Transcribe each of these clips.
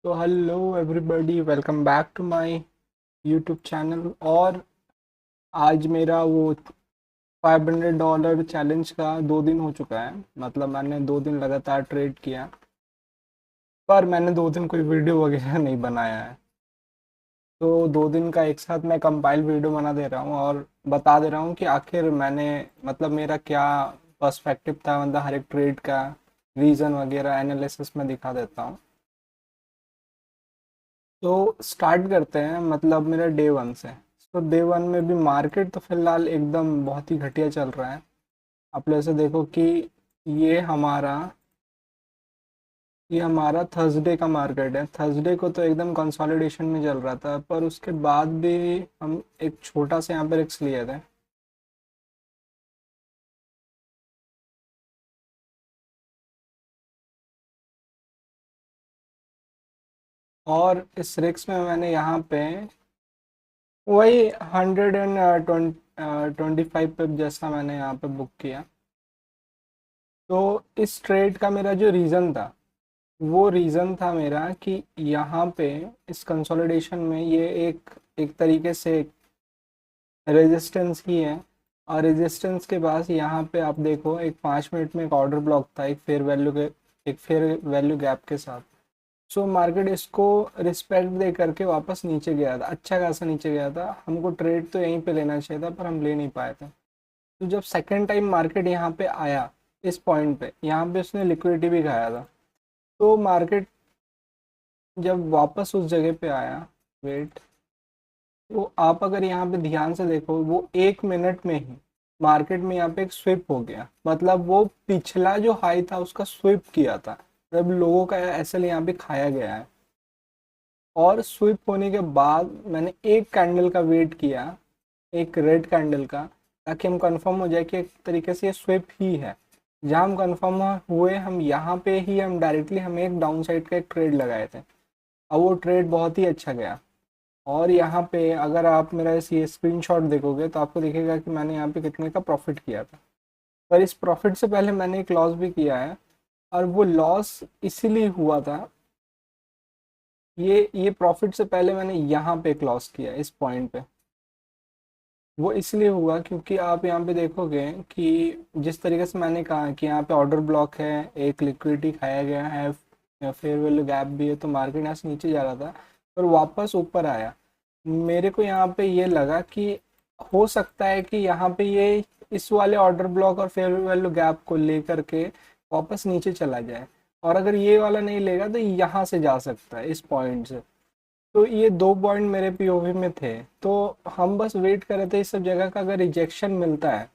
तो hello everybody, welcome back to my YouTube channel. और आज मेरा वो $500 चैलेंज का 2 दिन हो चुका है। मतलब मैंने 2 दिन लगातार ट्रेड किया, पर मैंने 2 दिन कोई वीडियो वगैरह नहीं बनाया है। तो 2 दिन का एक साथ मैं कंपाइल वीडियो बना दे रहा हूँ और बता दे रहा हूँ कि आखिर मैंने मतलब मेरा क्या पर्सपेक्टिव था, मतलब हर एक ट्रेड का रीज़न वगैरह एनालिसिस में दिखा देता हूँ। तो स्टार्ट करते हैं, मतलब मेरा डे 1 से। तो डे 1 में भी मार्केट तो फिलहाल एकदम बहुत ही घटिया चल रहा है। आप लोग ऐसे देखो कि ये हमारा ये हमारा थर्सडे का मार्केट है। थर्सडे को तो एकदम कंसोलिडेशन में चल रहा था, पर उसके बाद भी हम एक छोटा सा यहाँ पे रिस्क लिए थे। और इस रिस्क में मैंने यहाँ पे वही 125 पिप जैसा मैंने यहाँ पे बुक किया। तो इस ट्रेड का मेरा जो रीज़न था, वो रीज़न था मेरा कि यहाँ पे इस कंसोलिडेशन में ये एक एक तरीके से रेजिस्टेंस ही है। और रेजिस्टेंस के पास यहाँ पे आप देखो, एक 5 मिनट में एक ऑर्डर ब्लॉक था, एक फेयर वैल्यू गैप के साथ। सो मार्केट इसको रिस्पेक्ट दे करके वापस नीचे गया था, अच्छा खासा नीचे गया था। हमको ट्रेड तो यहीं पे लेना चाहिए था, पर हम ले नहीं पाए थे। तो जब सेकेंड टाइम मार्केट यहाँ पे आया, इस पॉइंट पे यहाँ पे उसने लिक्विडिटी भी खाया था। तो मार्केट जब वापस उस जगह पे आया, वेट, तो आप अगर यहाँ पे ध्यान से देखो, वो 1 मिनट में ही मार्केट में यहाँ पे एक स्विप हो गया। मतलब वो पिछला जो हाई था उसका स्विप किया था, मतलब लोगों का एसएल यहाँ पे खाया गया है। और स्विप होने के बाद मैंने एक कैंडल का वेट किया, एक रेड कैंडल का, ताकि हम कंफर्म हो जाए कि एक तरीके से ये स्विप ही है। जहाँ हम कंफर्म हुए, हम यहाँ पे ही हम डायरेक्टली हम एक डाउन साइड का एक ट्रेड लगाए थे। अब वो ट्रेड बहुत ही अच्छा गया। और यहाँ पे अगर आप मेरा ये स्क्रीनशॉट देखोगे तो आपको दिखेगा कि मैंने यहाँ पे कितने का प्रॉफिट किया था। पर इस प्रॉफिट से पहले मैंने एक लॉस भी किया है। और वो लॉस इसीलिए हुआ था, ये प्रॉफिट से पहले मैंने यहाँ पे एक लॉस किया इस पॉइंट पे। वो इसलिए हुआ क्योंकि आप यहाँ पे देखोगे कि जिस तरीके से मैंने कहा कि यहाँ पे ऑर्डर ब्लॉक है, एक लिक्विडिटी खाया गया है, फेयर वैल्यू गैप भी है, तो मार्केट यहाँ से नीचे जा रहा था पर वापस ऊपर आया। मेरे को यहाँ पे ये लगा कि हो सकता है कि यहाँ पे ये इस वाले ऑर्डर ब्लॉक और फेयर वैल्यू गैप को लेकर के वापस नीचे चला जाए। और अगर ये वाला नहीं लेगा तो यहाँ से जा सकता है, इस पॉइंट से। तो ये 2 पॉइंट मेरे पीओवी में थे। तो हम बस वेट कर रहे थे इस सब जगह का अगर रिजेक्शन मिलता है।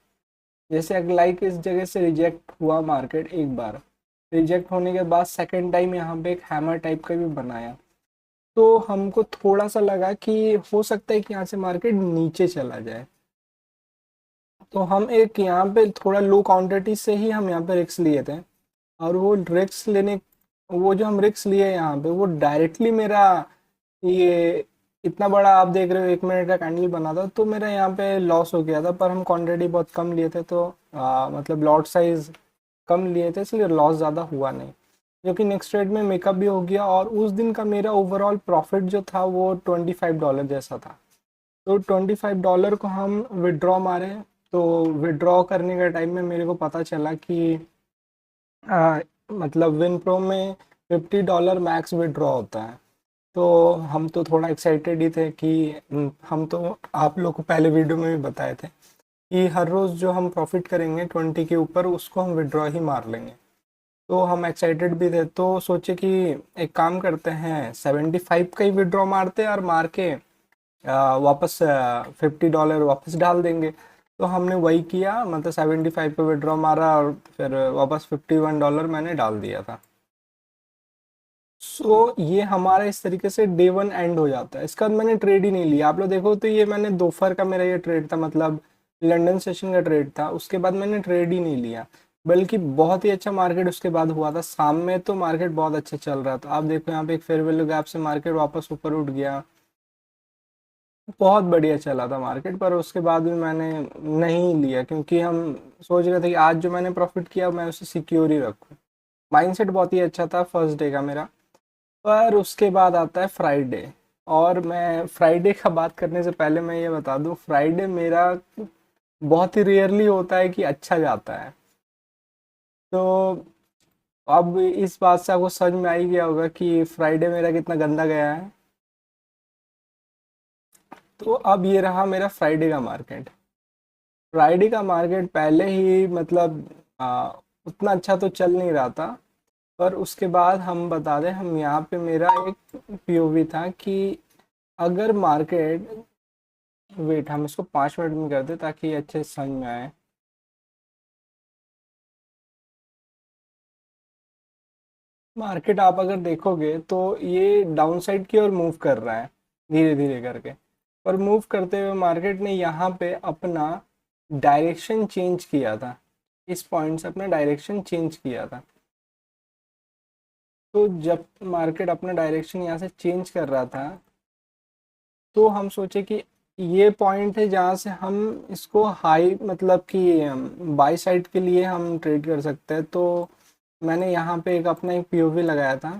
जैसे अगर लाइक इस जगह से रिजेक्ट हुआ मार्केट एक बार, रिजेक्ट होने के बाद सेकंड टाइम यहाँ पे एक हैमर टाइप का भी बनाया। तो हमको थोड़ा सा लगा कि हो सकता है कि यहाँ से मार्केट नीचे चला जाए। तो हम एक यहाँ पे थोड़ा लो क्वांटिटी से ही हम यहाँ पे रिस्क लिए थे। और वो जो हम रिस्क लिए यहाँ पे, वो डायरेक्टली मेरा ये इतना बड़ा आप देख रहे हो 1 मिनट का कैंडल बना था, तो मेरा यहाँ पे लॉस हो गया था। पर हम क्वांटिटी बहुत कम लिए थे, तो मतलब लॉट साइज कम लिए थे, इसलिए लॉस ज़्यादा हुआ नहीं। जो कि नेक्स्ट ट्रेड में मेकअप भी हो गया। और उस दिन का मेरा ओवरऑल प्रॉफिट जो था वो $25 जैसा था। तो $25 को हम विड्रॉ मारे। तो विड्रॉ करने के टाइम में मेरे को पता चला कि मतलब विनप्रो में $50 मैक्स विड्रॉ होता है। तो हम तो थोड़ा एक्साइटेड ही थे कि हम तो आप लोग को पहले वीडियो में भी बताए थे कि हर रोज़ जो हम प्रॉफिट करेंगे 20 के ऊपर, उसको हम विड्रॉ ही मार लेंगे। तो हम एक्साइटेड भी थे, तो सोचे कि एक काम करते हैं, 75 का ही विड्रॉ मारते हैं और मार के वापस $50 वापस डाल देंगे। तो हमने वही किया, मतलब 75 पे विड्रॉ मारा और फिर वापस $51 मैंने डाल दिया था। ये हमारा इस तरीके से डे 1 एंड हो जाता है। इसका बाद मैंने ट्रेड ही नहीं लिया। आप लोग देखो तो ये मैंने दोपहर का मेरा ये ट्रेड था, मतलब लंदन सेशन का ट्रेड था। उसके बाद मैंने ट्रेड ही नहीं लिया, बल्कि बहुत ही अच्छा मार्केट उसके बाद हुआ था। शाम में तो मार्केट बहुत अच्छा चल रहा था। आप देखो यहाँ पे एक फेयर वैल्यू गैप से मार्केट वापस ऊपर उठ गया, बहुत बढ़िया चला था मार्केट। पर उसके बाद भी मैंने नहीं लिया, क्योंकि हम सोच रहे थे कि आज जो मैंने प्रॉफिट किया मैं उसे सिक्योर ही रखूँ। माइंडसेट बहुत ही अच्छा था फर्स्ट डे का मेरा। पर उसके बाद आता है फ्राइडे। और मैं फ्राइडे का बात करने से पहले मैं ये बता दूं, फ्राइडे मेरा बहुत ही रेयरली होता है कि अच्छा जाता है। तो अब इस बात से आपको समझ में आ ही गया होगा कि फ्राइडे मेरा कितना गंदा गया है। तो अब ये रहा मेरा फ्राइडे का मार्केट। फ्राइडे का मार्केट पहले ही मतलब उतना अच्छा तो चल नहीं रहा था। पर उसके बाद हम बता दें, हम यहाँ पे मेरा एक पीओवी था कि अगर मार्केट, वेट हम इसको 5 मिनट में कर दे ताकि ये अच्छे से समझ में आए। मार्केट आप अगर देखोगे तो ये डाउन साइड की ओर मूव कर रहा है धीरे धीरे करके। पर मूव करते हुए मार्केट ने यहाँ पे अपना डायरेक्शन चेंज किया था, इस पॉइंट से अपना डायरेक्शन चेंज किया था। तो जब मार्केट अपना डायरेक्शन यहाँ से चेंज कर रहा था, तो हम सोचे कि ये पॉइंट है जहाँ से हम इसको हाई मतलब कि बाई साइड के लिए हम ट्रेड कर सकते हैं। तो मैंने यहाँ पे एक अपना एक पीओवी लगाया था,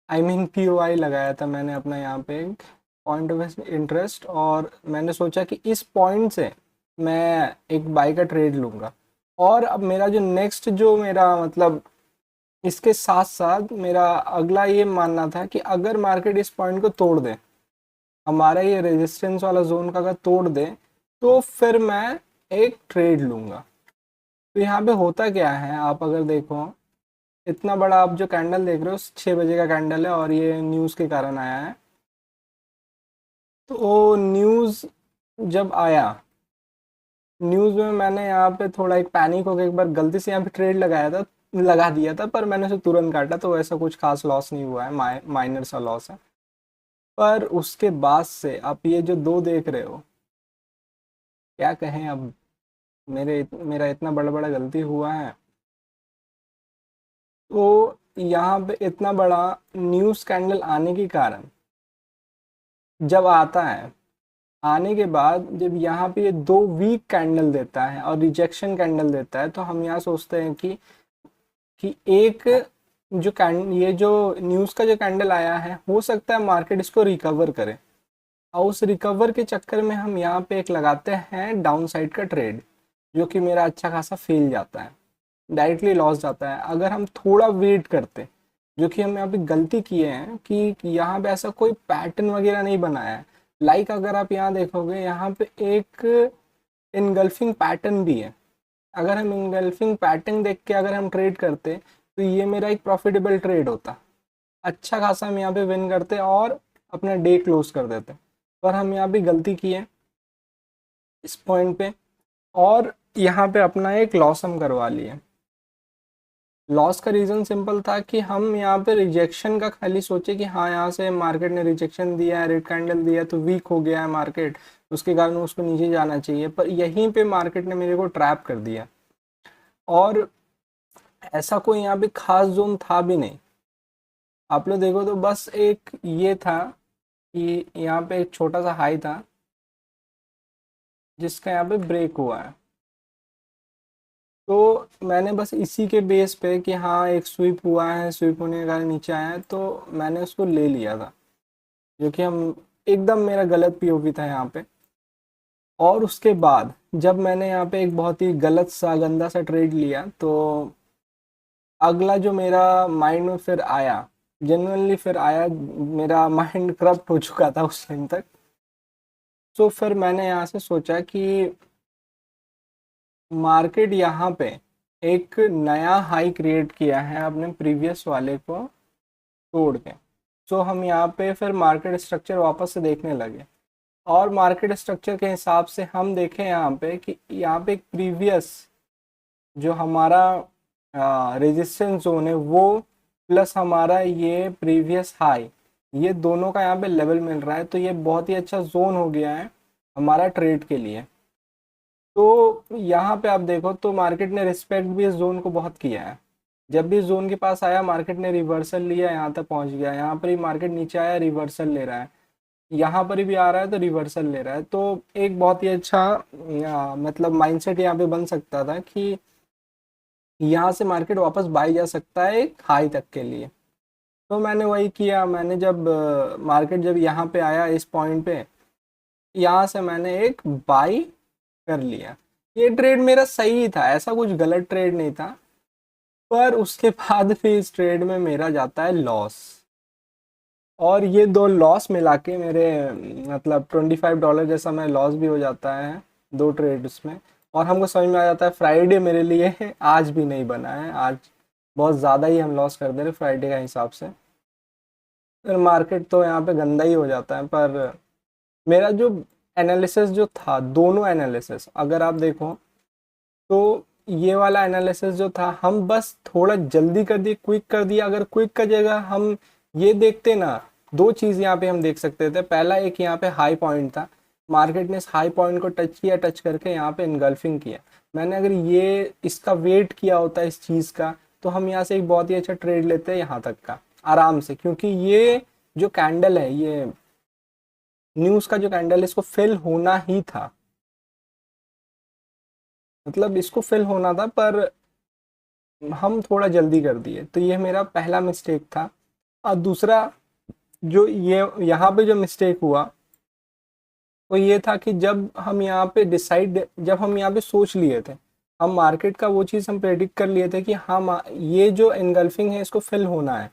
आई मीन पीओआई लगाया था मैंने अपना यहाँ पे एक पॉइंट ऑफ इंटरेस्ट। और मैंने सोचा कि इस पॉइंट से मैं एक बाई का ट्रेड लूँगा। और अब मेरा जो नेक्स्ट जो मेरा मतलब इसके साथ साथ मेरा अगला ये मानना था कि अगर मार्केट इस पॉइंट को तोड़ दे, हमारा ये रेजिस्टेंस वाला जोन का अगर तोड़ दे, तो फिर मैं एक ट्रेड लूँगा। तो यहाँ पे होता क्या है, आप अगर देखो, इतना बड़ा आप जो कैंडल देख रहे हो 6 बजे का कैंडल है और ये न्यूज़ के कारण आया है। तो न्यूज़ जब आया, न्यूज़ में मैंने यहाँ पे थोड़ा एक पैनिक हो गया, एक बार गलती से यहाँ पे ट्रेड लगाया था, लगा दिया था, पर मैंने उसे तुरंत काटा तो ऐसा कुछ खास लॉस नहीं हुआ है, माइनर सा लॉस है। पर उसके बाद से आप ये जो दो देख रहे हो, क्या कहें अब, मेरा इतना बड़ा बड़ा गलती हुआ है। तो यहाँ पे इतना बड़ा न्यूज़ स्कैंडल आने के कारण जब आता है, आने के बाद जब यहाँ पे ये दो वीक कैंडल देता है और रिजेक्शन कैंडल देता है, तो हम यहाँ सोचते हैं कि एक जो कैंड ये जो न्यूज़ का जो कैंडल आया है, हो सकता है मार्केट इसको रिकवर करे। और उस रिकवर के चक्कर में हम यहाँ पे एक लगाते हैं डाउन साइड का ट्रेड, जो कि मेरा अच्छा खासा फेल जाता है, डायरेक्टली लॉस जाता है। अगर हम थोड़ा वेट करते, जो कि हम यहाँ पे गलती किए हैं कि यहाँ पे ऐसा कोई पैटर्न वगैरह नहीं बनाया है। लाइक अगर आप यहाँ देखोगे, यहाँ पे एक इनगल्फिंग पैटर्न भी है। अगर हम इनगल्फिंग पैटर्न देख के अगर हम ट्रेड करते, तो ये मेरा एक प्रॉफिटेबल ट्रेड होता, अच्छा खासा हम यहाँ पे विन करते और अपना डे क्लोज कर देते। पर हम यहाँ पे गलती की है इस पॉइंट पे, और यहाँ पे अपना एक लॉस हम करवा लिए। लॉस का रीज़न सिंपल था कि हम यहाँ पे रिजेक्शन का खाली सोचे कि हाँ यहाँ से मार्केट ने रिजेक्शन दिया है, रेड कैंडल दिया है, तो वीक हो गया है मार्केट, उसके कारण उसको नीचे जाना चाहिए। पर यहीं पे मार्केट ने मेरे को ट्रैप कर दिया। और ऐसा कोई यहाँ पे खास जोन था भी नहीं, आप लोग देखो तो बस एक ये था कि यहाँ पे एक छोटा सा हाई था जिसका यहाँ पे ब्रेक हुआ है। तो मैंने बस इसी के बेस पे कि हाँ एक स्वीप हुआ है, स्वीप होने के कारण नीचे आया है, तो मैंने उसको ले लिया था, जो कि हम एकदम मेरा गलत पीओवी था यहाँ पे। और उसके बाद जब मैंने यहाँ पे एक बहुत ही गलत सा गंदा सा ट्रेड लिया, तो अगला जो मेरा माइंड में फिर आया, जेनुअनली फिर आया, मेरा माइंड करप्ट हो चुका था उस टाइम तक। तो फिर मैंने यहाँ से सोचा कि मार्केट यहाँ पे एक नया हाई क्रिएट किया है अपने प्रीवियस वाले को तोड़ के। सो हम यहाँ पे फिर मार्केट स्ट्रक्चर वापस से देखने लगे, और मार्केट स्ट्रक्चर के हिसाब से हम देखें यहाँ पे कि यहाँ पे एक प्रीवियस जो हमारा रेजिस्टेंस जोन है वो, प्लस हमारा ये प्रीवियस हाई, ये दोनों का यहाँ पे लेवल मिल रहा है। तो ये बहुत ही अच्छा जोन हो गया है हमारा ट्रेड के लिए। तो यहाँ पे आप देखो तो मार्केट ने रिस्पेक्ट भी इस जोन को बहुत किया है। जब भी इस जोन के पास आया, मार्केट ने रिवर्सल लिया, यहाँ तक पहुँच गया। यहाँ पर ही मार्केट नीचे आया, रिवर्सल ले रहा है, यहाँ पर भी आ रहा है तो रिवर्सल ले रहा है। तो एक बहुत ही अच्छा मतलब माइंडसेट यहाँ पे बन सकता था कि यहाँ से मार्केट वापस बाई जा सकता है एक हाई तक के लिए। तो मैंने वही किया, मैंने जब मार्केट जब यहाँ पे आया इस पॉइंट पे, यहाँ से मैंने एक बाई कर लिया। ये ट्रेड मेरा सही था, ऐसा कुछ गलत ट्रेड नहीं था, पर उसके बाद फिर इस ट्रेड में मेरा जाता है लॉस। और ये दो लॉस मिला के मेरे मतलब $25 जैसा मैं लॉस भी हो जाता है दो ट्रेड्स में। और हमको समझ में आ जाता है फ्राइडे मेरे लिए आज भी नहीं बना है, आज बहुत ज़्यादा ही हम लॉस कर दे रहे फ्राइडे का हिसाब से। फिर मार्केट तो यहाँ पे गंदा ही हो जाता है। पर मेरा जो एनालिसिस जो था, दोनों एनालिसिस अगर आप देखो तो ये वाला एनालिसिस जो था, हम बस थोड़ा जल्दी कर दिए, क्विक कर दिया। अगर क्विक का जगह हम ये देखते ना, दो चीज़ यहाँ पे हम देख सकते थे। पहला एक यहाँ पे हाई पॉइंट था, मार्केट ने इस हाई पॉइंट को टच किया, टच करके यहाँ पे इनगल्फिंग किया। मैंने अगर ये इसका वेट किया होता इस चीज़ का, तो हम यहाँ से एक बहुत ही अच्छा ट्रेड लेते हैं यहाँ तक का आराम से। क्योंकि ये जो कैंडल है, ये न्यूज़ का जो कैंडल है, इसको फिल होना ही था, मतलब इसको फिल होना था, पर हम थोड़ा जल्दी कर दिए। तो ये मेरा पहला मिस्टेक था। और दूसरा जो ये यहाँ पे जो मिस्टेक हुआ वो ये था कि जब हम यहाँ पे सोच लिए थे, हम मार्केट का वो चीज़ हम प्रेडिक्ट कर लिए थे कि हाँ ये जो इनगल्फिंग है इसको फिल होना है।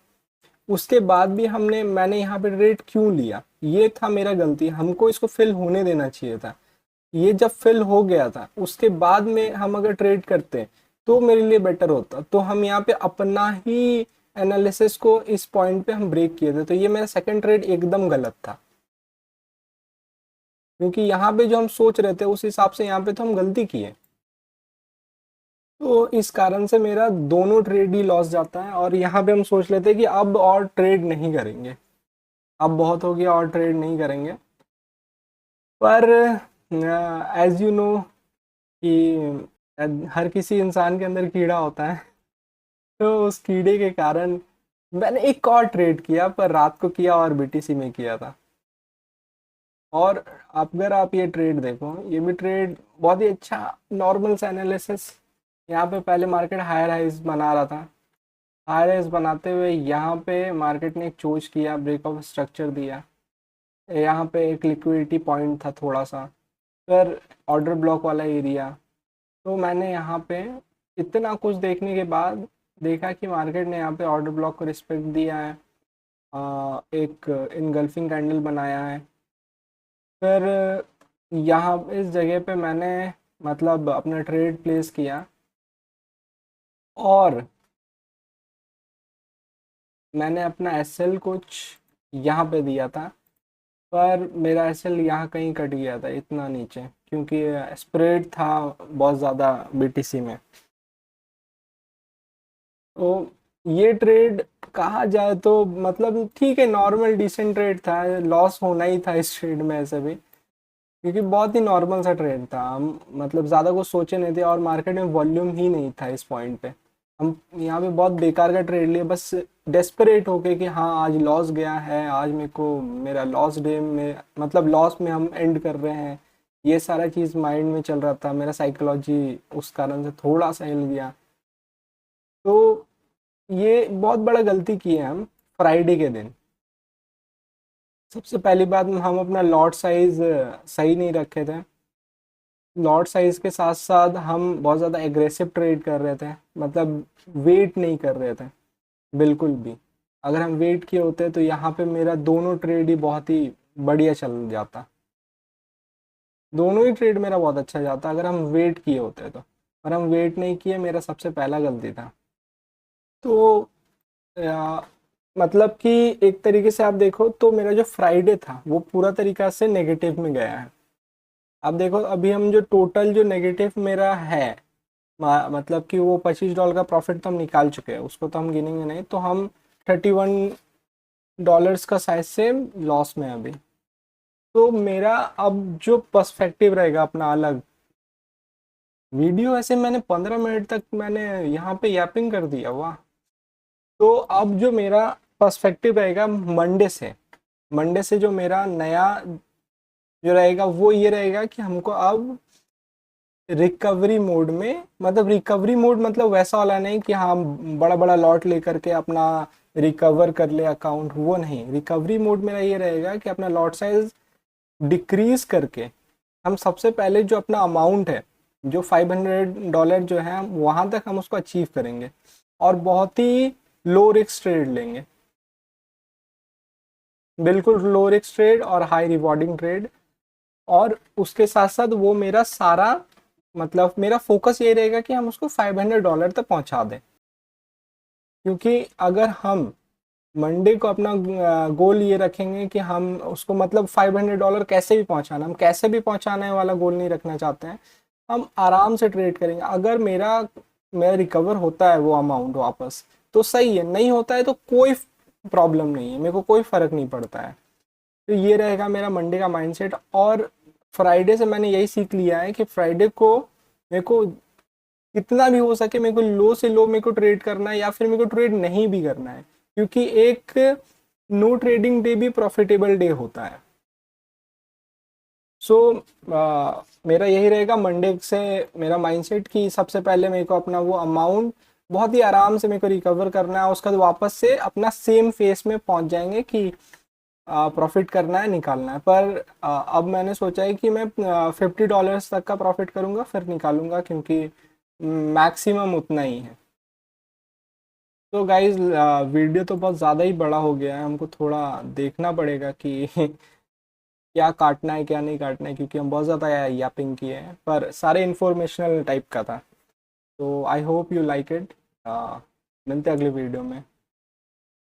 उसके बाद भी मैंने यहाँ पे ट्रेड क्यों लिया, ये था मेरा गलती। हमको इसको फिल होने देना चाहिए था। ये जब फिल हो गया था उसके बाद में हम अगर ट्रेड करते तो मेरे लिए बेटर होता। तो हम यहाँ पे अपना ही एनालिसिस को इस पॉइंट पे हम ब्रेक किए थे। तो ये मेरा सेकंड ट्रेड एकदम गलत था, क्योंकि यहाँ पे जो हम सोच रहे थे उस हिसाब से यहाँ पे तो हम गलती किए। तो इस कारण से मेरा दोनों ट्रेड ही लॉस जाता है। और यहाँ पे हम सोच लेते हैं कि अब और ट्रेड नहीं करेंगे, अब बहुत हो गया और ट्रेड नहीं करेंगे। पर एज यू नो कि हर किसी इंसान के अंदर कीड़ा होता है। तो उस कीड़े के कारण मैंने एक और ट्रेड किया, पर रात को किया और बीटीसी में किया था। और अगर आप ये ट्रेड देखो, ये भी ट्रेड बहुत ही अच्छा नॉर्मल सा एनालिसिस। यहाँ पे पहले मार्केट हायर हाइज बना रहा था, हायर हाइज बनाते हुए यहाँ पे मार्केट ने एक चोज किया, ब्रेक ऑफ स्ट्रक्चर दिया। यहाँ पे एक लिक्विडिटी पॉइंट था थोड़ा सा, फिर ऑर्डर ब्लॉक वाला एरिया। तो मैंने यहाँ पे इतना कुछ देखने के बाद देखा कि मार्केट ने यहाँ पे ऑर्डर ब्लॉक को रिस्पेक्ट दिया है, एक इनगल्फिंग कैंडल बनाया है। फिर यहाँ इस जगह पे मैंने मतलब अपना ट्रेड प्लेस किया, और मैंने अपना एसएल कुछ यहाँ पे दिया था। पर मेरा एसएल यहाँ कहीं कट गया था इतना नीचे, क्योंकि स्प्रेड था बहुत ज़्यादा बीटीसी में। तो ये ट्रेड कहा जाए तो मतलब ठीक है, नॉर्मल डिसेंट ट्रेड था, लॉस होना ही था इस ट्रेड में ऐसे भी, क्योंकि बहुत ही नॉर्मल सा ट्रेड था। हम मतलब ज़्यादा कुछ सोचे नहीं थे, और मार्केट में वॉल्यूम ही नहीं था इस पॉइंट पे। हम यहाँ पे बहुत बेकार का ट्रेड लिए, बस डेस्परेट होके कि हाँ आज लॉस गया है, आज मेरे को मेरा लॉस डे में मतलब लॉस में हम एंड कर रहे हैं, ये सारा चीज़ माइंड में चल रहा था। मेरा साइकोलॉजी उस कारण से थोड़ा सा हिल गया। तो ये बहुत बड़ा गलती की है हम फ्राइडे के दिन। सबसे पहली बात, हम अपना लॉट साइज सही नहीं रखे थे। लॉट साइज के साथ साथ हम बहुत ज़्यादा एग्रेसिव ट्रेड कर रहे थे, मतलब वेट नहीं कर रहे थे बिल्कुल भी। अगर हम वेट किए होते तो यहाँ पे मेरा दोनों ट्रेड ही बहुत ही बढ़िया चल जाता, दोनों ही ट्रेड मेरा बहुत अच्छा जाता अगर हम वेट किए होते तो। पर हम वेट नहीं किए, मेरा सबसे पहला गलती था। तो आ, मतलब कि एक तरीके से आप देखो तो मेरा जो फ्राइडे था वो पूरा तरीका से नेगेटिव में गया है। अब देखो, अभी हम जो टोटल जो नेगेटिव मेरा है, मतलब कि वो $25 का प्रॉफिट तो हम निकाल चुके हैं, उसको तो हम गिनेंगे नहीं। तो हम $31 का साइज से लॉस में हैं अभी। तो मेरा अब जो पर्सपेक्टिव रहेगा अपना अलग, वीडियो ऐसे मैंने 15 मिनट तक मैंने यहाँ पे यापिंग कर दिया, वाह। तो अब जो मेरा पर्सपेक्टिव रहेगा मंडे से जो मेरा नया जो रहेगा वो ये रहेगा कि हमको अब रिकवरी मोड में, मतलब रिकवरी मोड मतलब वैसा वाला नहीं कि हाँ बड़ा बड़ा लॉट लेकर के अपना रिकवर कर ले अकाउंट, वो नहीं। रिकवरी मोड मेरा ये रहेगा कि अपना लॉट साइज डिक्रीज करके हम सबसे पहले जो अपना अमाउंट है जो $500 जो है वहां तक हम उसको अचीव करेंगे और बहुत ही लो रिस्क ट्रेड लेंगे, बिल्कुल लो रिस्क ट्रेड और हाई रिवॉर्डिंग ट्रेड। और उसके साथ साथ वो मेरा सारा मतलब मेरा फोकस ये रहेगा कि हम उसको $500 तक पहुंचा दें, क्योंकि अगर हम मंडे को अपना गोल ये रखेंगे कि हम उसको मतलब $500 कैसे भी पहुंचाना, हम कैसे भी पहुंचाने वाला गोल नहीं रखना चाहते हैं। हम आराम से ट्रेड करेंगे। अगर मेरा रिकवर होता है वो अमाउंट वापस तो सही है, नहीं होता है तो कोई प्रॉब्लम नहीं है, मेरे को कोई फर्क नहीं पड़ता है। तो ये रहेगा मेरा मंडे का माइंडसेट। और फ्राइडे से मैंने यही सीख लिया है कि फ्राइडे को मेरे को कितना भी हो सके मेरे को लो से लो मेरे को ट्रेड करना है, या फिर मेरे को ट्रेड नहीं भी करना है, क्योंकि एक नो ट्रेडिंग डे भी प्रॉफिटेबल डे होता है। सो मेरा यही रहेगा मंडे से मेरा माइंडसेट कि सबसे पहले मेरे को अपना वो अमाउंट बहुत ही आराम से मेरे को रिकवर करना है, उसके बाद वापस से अपना सेम फेस में पहुंच जाएंगे कि प्रॉफिट करना है, निकालना है। पर अब मैंने सोचा है कि मैं $50 तक का प्रॉफिट करूंगा फिर निकालूंगा, क्योंकि मैक्सिमम उतना ही है। तो गाइज वीडियो तो बहुत ज़्यादा ही बड़ा हो गया है, हमको थोड़ा देखना पड़ेगा कि क्या काटना है क्या नहीं काटना है, क्योंकि हम बहुत ज़्यादा यापिंग किए हैं, पर सारे इंफॉर्मेशनल टाइप का था। तो I hope you like it. मिलते हैं अगले वीडियो में।